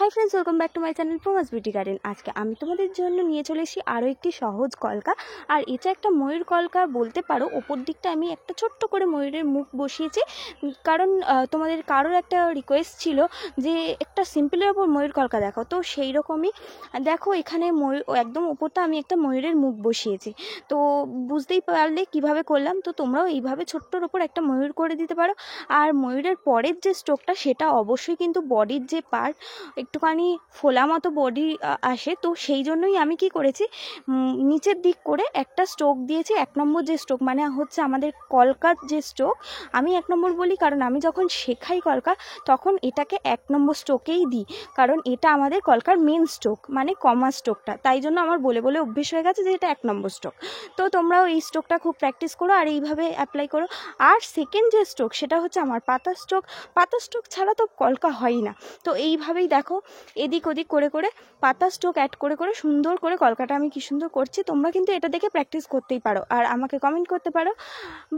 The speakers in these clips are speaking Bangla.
Hi friends, welcome back to my channel Prabhas beauty garden. আজকে আমি তোমাদের জন্য নিয়ে চলে এসেছি আরও একটি সহজ কলকা। আর এটা একটা ময়ূর কলকা বলতে পারো। ওপর দিকটা আমি একটা ছোট্ট করে ময়ূরের মুখ বসিয়েছি, কারণ তোমাদের কারোর একটা রিকোয়েস্ট ছিল যে একটা সিম্পলের ওপর ময়ূর কলকা দেখো, তো সেই রকমই দেখো এখানে ময়ূর একদম ওপরটা আমি একটা ময়ূরের মুখ বসিয়েছি। তো বুঝতেই পারলে কিভাবে করলাম। তো তোমরাও এইভাবে ছোট্টর ওপর একটা ময়ূর করে দিতে পারো। আর ময়ূরের পরের যে স্ট্রোকটা সেটা অবশ্যই কিন্তু বডির যে পার্ট একটুখানি ফোলা মতো বডি আসে, তো সেই জন্যই আমি কি করেছি, নিচের দিক করে একটা স্ট্রোক দিয়েছি। 1 নম্বর যে স্ট্রোক মানে হচ্ছে আমাদের কলকার যে স্ট্রোক, আমি 1 নম্বর বলি কারণ আমি যখন শেখাই কলকা তখন এটাকে 1 নম্বর স্ট্রোকেই দিই, কারণ এটা আমাদের কলকার মেন স্ট্রোক মানে কমা স্ট্রোকটা, তাই জন্য আমার বলে বলে অভ্যেস হয়ে গেছে যে এটা 1 নম্বর স্ট্রোক। তো তোমরাও এই স্ট্রোকটা খুব প্র্যাকটিস করো আর এইভাবে অ্যাপ্লাই করো। আর সেকেন্ড যে স্ট্রোক সেটা হচ্ছে আমার পাতা স্ট্রোক। পাতা স্ট্রোক ছাড়া তো কলকা হয় না। তো এইভাবেই দেখো এদিক ওদিক করে করে পাতা স্ট্রোক অ্যাড করে করে সুন্দর করে কলকাটা আমি কি সুন্দর করছি। তোমরা কিন্তু এটা দেখে প্র্যাকটিস করতেই পারো আর আমাকে কমেন্ট করতে পারো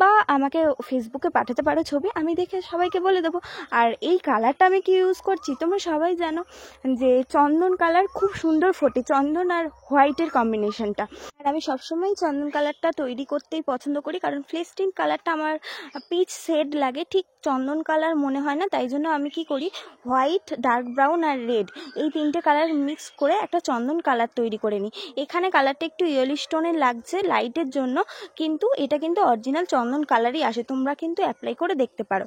বা আমাকে ফেসবুকে পাঠাতে পারো ছবি, আমি দেখে সবাইকে বলে দেবো। আর এই কালারটা আমি কি ইউজ করছি তোমরা সবাই জানো যে চন্দন কালার খুব সুন্দর ফোটে, চন্দন আর হোয়াইটের কম্বিনেশনটা। আর আমি সবসময় চন্দন কালারটা তৈরি করতেই পছন্দ করি, কারণ ফ্লেস্টিন কালারটা আমার পিচ শেড লাগে, ঠিক চন্দন কালার মনে হয় না। তাই জন্য আমি কি করি, হোয়াইট, ডার্ক ব্রাউন আর রেড এই 3টে কালার মিক্স করে একটা চন্দন কালার তৈরি করে নিই। এখানে কালারটা একটু ইয়েলো স্টোনের লাগছে লাইটের জন্য, কিন্তু এটা কিন্তু অরিজিনাল চন্দন কালারই আসে। তোমরা কিন্তু অ্যাপ্লাই করে দেখতে পারো।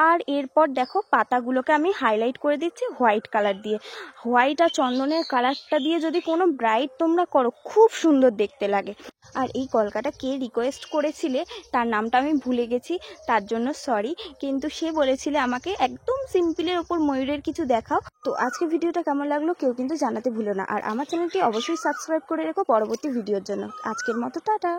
আর এরপর দেখো পাতাগুলোকে আমি হাইলাইট করে দিচ্ছি হোয়াইট কালার দিয়ে। হোয়াইট আর চন্দনের কালারটা দিয়ে যদি কোনো ব্রাইট তোমরা করো খুব সুন্দর দেখতে লাগে। আর এই কলকাটা কে রিকোয়েস্ট করেছিলে তার নামটা আমি ভুলে গেছি, তার জন্য সরি, কিন্তু সে বলেছিলে আমাকে একদম সিম্পলের ওপর ময়ূরের কিছু দেখাও। তো আজকে ভিডিওটা কেমন লাগলো কেউ কিন্তু জানাতে ভুলো না। আর আমার চ্যানেলটি অবশ্যই সাবস্ক্রাইব করে রেখো পরবর্তী ভিডিওর জন্য। আজকের মতো টাটা।